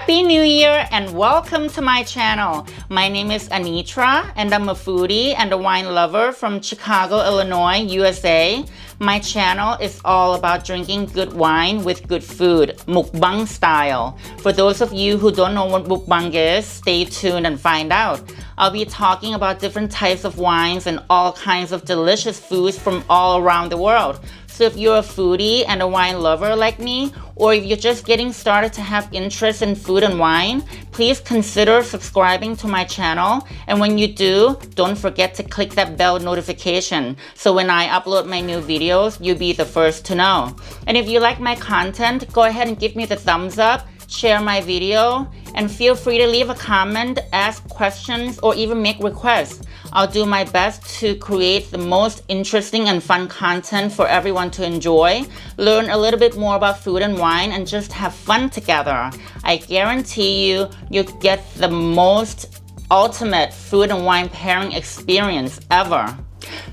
Happy New Year and welcome to my channel. My name is Anitra and I'm a foodie and a wine lover from Chicago, Illinois, USA. My channel is all about drinking good wine with good food, mukbang style. For those of you who don't know what mukbang is, stay tuned and find out. I'll be talking about different types of wines and all kinds of delicious foods from all around the world. So if you're a foodie and a wine lover like me, or if you're just getting started to have interest in food and wine, please consider subscribing to my channel. And when you do, don't forget to click that bell notification. So when I upload my new videos, you'll be the first to know. And if you like my content, go ahead and give me the thumbs up, share my video, and feel free to leave a comment, ask questions, or even make requests. I'll do my best to create the most interesting and fun content for everyone to enjoy, learn a little bit more about food and wine, and just have fun together. I guarantee you'll get the most ultimate food and wine pairing experience ever.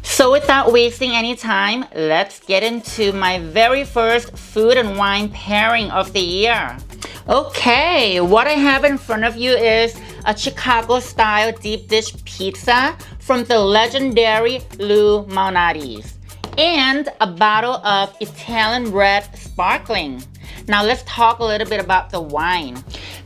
So without wasting any time, let's get into my very first food and wine pairing of the year. Okay, what I have in front of you is a Chicago style deep dish pizza from the legendary Malnati's and a bottle of Italian red sparkling. Now let's talk a little bit about the wine.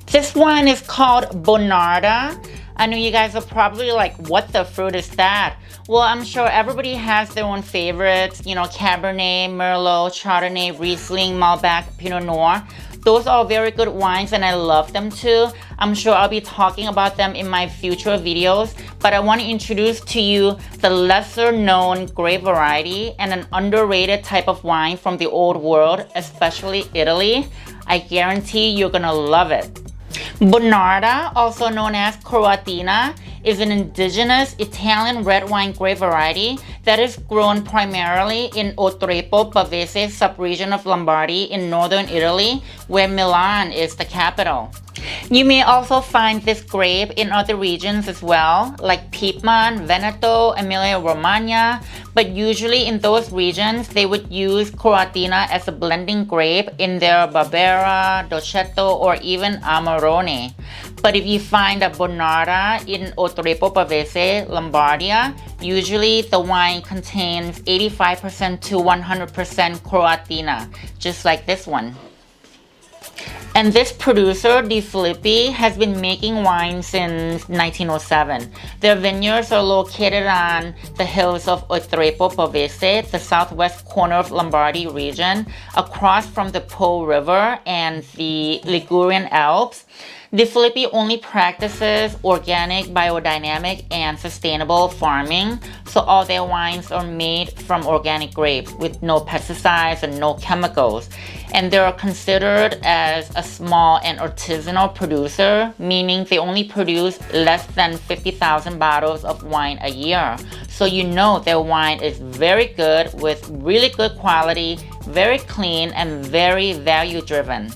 This wine is called Bonarda. I know you guys are probably like, what the fruit is that? Well, I'm sure everybody has their own favorites, you know, Cabernet, Merlot, Chardonnay, Riesling, Malbec, Pinot Noir. Those are very good wines and I love them too. I'm sure I'll be talking about them in my future videos, but I want to introduce to you the lesser known grape variety and an underrated type of wine from the old world, especially Italy. I guarantee you're gonna love it. Bonarda, also known as Croatina, is an indigenous Italian red wine grape variety that is grown primarily in Otrepo Pavese subregion of Lombardy in northern Italy, where Milan is the capital. You may also find this grape in other regions as well, like Piedmont, Veneto, Emilia-Romagna, but usually in those regions, they would use Croatina as a blending grape in their Barbera, Dolcetto, or even Amarone. But if you find a Bonarda in Otrepo Pavese, Lombardia, usually the wine contains 85% to 100% Croatina, just like this one. And this producer, DeFilippi, has been making wine since 1907. Their vineyards are located on the hills of Otrepo Pavese, the southwest corner of Lombardy region, across from the Po River and the Ligurian Alps. DeFilippi only practices organic, biodynamic, and sustainable farming, so all their wines are made from organic grapes with no pesticides and no chemicals. And they are considered as a small and artisanal producer, meaning they only produce less than 50,000 bottles of wine a year. So you know their wine is very good with really good quality, very clean, and very value-driven.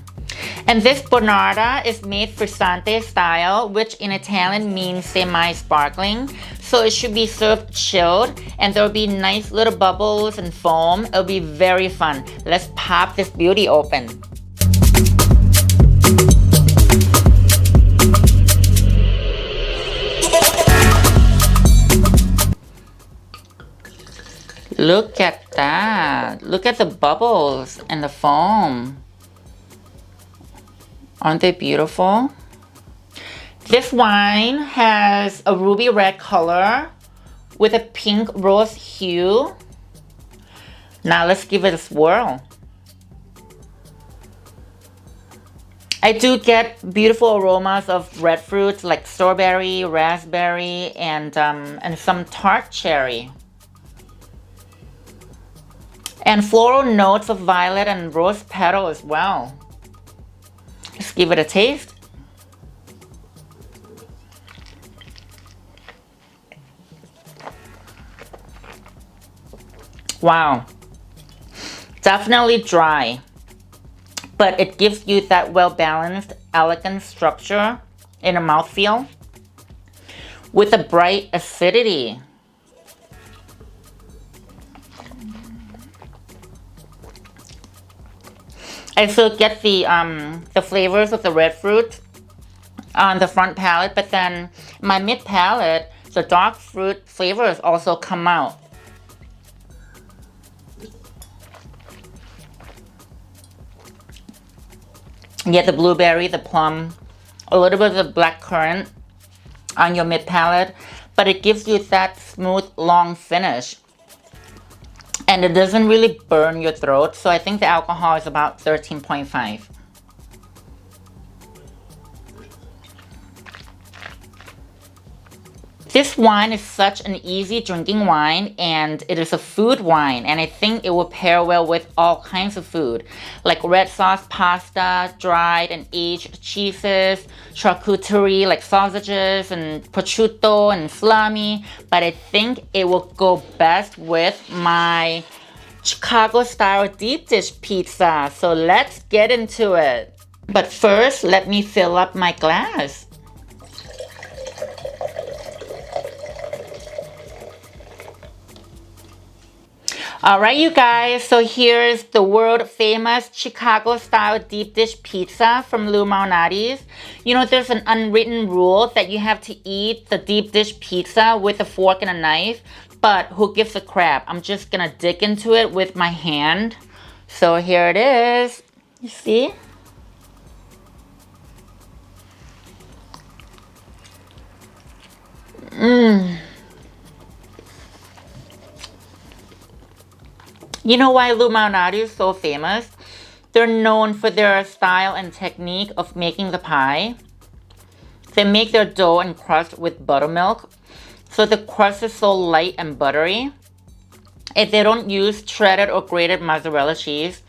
And this Bonarda is made frizzante style, which in Italian means semi-sparkling. So it should be served chilled and there'll be nice little bubbles and foam. It'll be very fun. Let's pop this beauty open. Look at that. Look at the bubbles and the foam. Aren't they beautiful? This wine has a ruby red color with a pink rose hue. Now let's give it a swirl. I do get beautiful aromas of red fruits like strawberry, raspberry, and some tart cherry. And floral notes of violet and rose petal as well. Let's give it a taste. Wow. Definitely dry, but it gives you that well-balanced, elegant structure in a mouthfeel with a bright acidity. I still get the flavors of the red fruit on the front palate, but then my mid palate, the dark fruit flavors also come out. You get the blueberry, the plum, a little bit of the black currant on your mid palate, but it gives you that smooth, long finish. And it doesn't really burn your throat, so I think the alcohol is about 13.5. This wine is such an easy drinking wine, and it is a food wine, and I think it will pair well with all kinds of food, like red sauce pasta, dried and aged cheeses, charcuterie like sausages and prosciutto and salami, but I think it will go best with my Chicago style deep dish pizza. So let's get into it. But first, let me fill up my glass. Alright you guys, so here's the world famous Chicago style deep dish pizza from Lou Malnati's. You know, there's an unwritten rule that you have to eat the deep dish pizza with a fork and a knife, but who gives a crap? I'm just gonna dig into it with my hand. So here it is. You see? You know why Lou Malnati is so famous? They're known for their style and technique of making the pie. They make their dough and crust with buttermilk, so the crust is so light and buttery. If they don't use shredded or grated mozzarella cheese,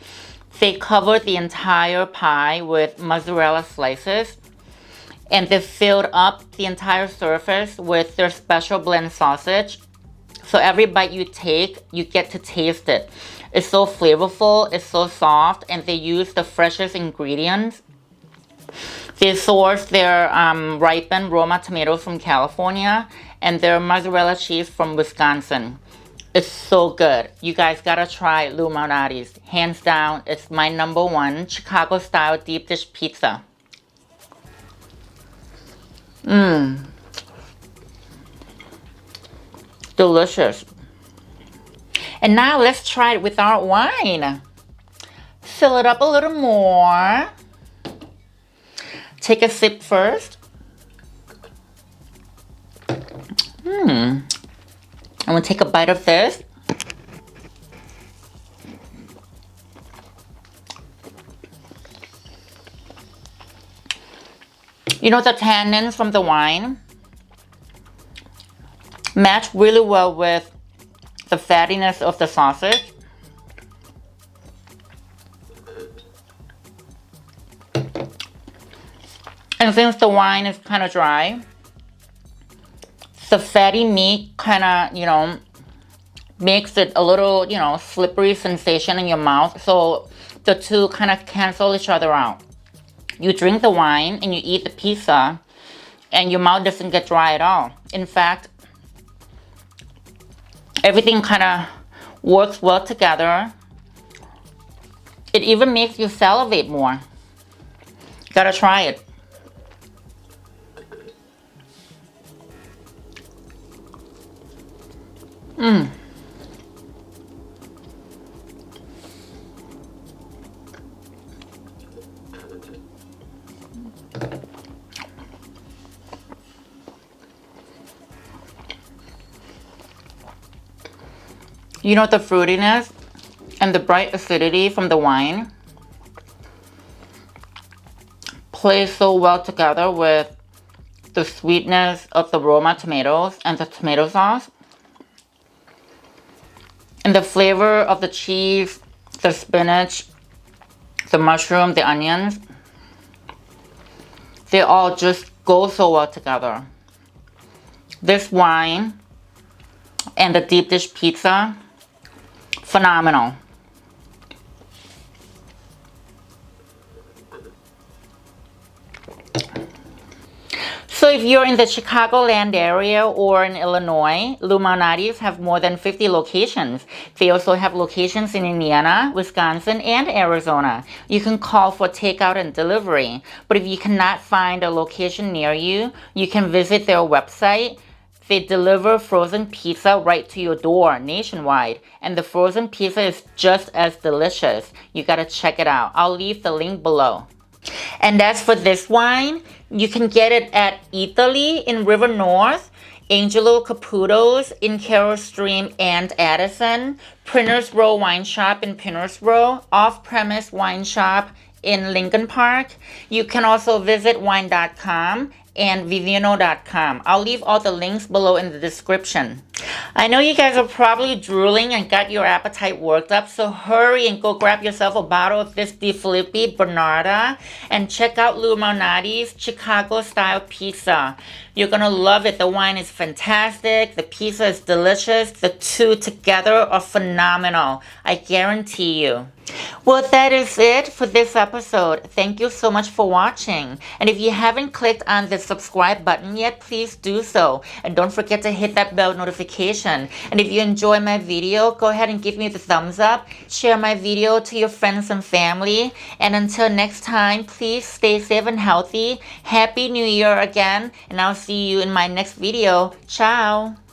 they cover the entire pie with mozzarella slices, and they filled up the entire surface with their special blend sausage. So every bite you take, you get to taste it. It's so flavorful, it's so soft, and they use the freshest ingredients. They source their ripened Roma tomatoes from California and their mozzarella cheese from Wisconsin. It's so good. You guys gotta try Lou Malnati's. Hands down, it's my #1 Chicago style deep dish pizza. Delicious. And now let's try it with our wine. Fill it up a little more. Take a sip first. I'm gonna take a bite of this. You know, the tannins from the wine match really well with the fattiness of the sausage. And since the wine is kind of dry, the fatty meat kind of, you know, makes it a little, you know, slippery sensation in your mouth. So the two kind of cancel each other out. You drink the wine and you eat the pizza, and your mouth doesn't get dry at all. In fact, everything kind of works well together. It even makes you salivate more. Gotta try it. You know, the fruitiness and the bright acidity from the wine plays so well together with the sweetness of the Roma tomatoes and the tomato sauce. And the flavor of the cheese, the spinach, the mushroom, the onions, they all just go so well together. This wine and the deep dish pizza, phenomenal. So if you're in the Chicagoland area or in Illinois, Malnati's have more than 50 locations. They also have locations in Indiana, Wisconsin, and Arizona. You can call for takeout and delivery. But if you cannot find a location near you, you can visit their website. They deliver frozen pizza right to your door nationwide, and the frozen pizza is just as delicious. You gotta check it out. I'll leave the link below. And as for this wine, you can get it at Eataly in River North, Angelo Caputo's in Carroll Stream and Addison, Printers Row Wine Shop in Printers Row, Off-Premise Wine Shop in Lincoln Park. You can also visit wine.com and vivino.com. I'll leave all the links below in the description. I know you guys are probably drooling and got your appetite worked up, so hurry and go grab yourself a bottle of this Di Filippi Bernarda and check out Lou Malnati's Chicago style pizza. You're gonna love it. The wine is fantastic. The pizza is delicious. The two together are phenomenal. I guarantee you. Well, that is it for this episode. Thank you so much for watching. And if you haven't clicked on the subscribe button yet, please do so. And don't forget to hit that bell notification. And if you enjoy my video, go ahead and give me the thumbs up. Share my video to your friends and family. And until next time, please stay safe and healthy. Happy New Year again. And I'll see you in my next video. Ciao.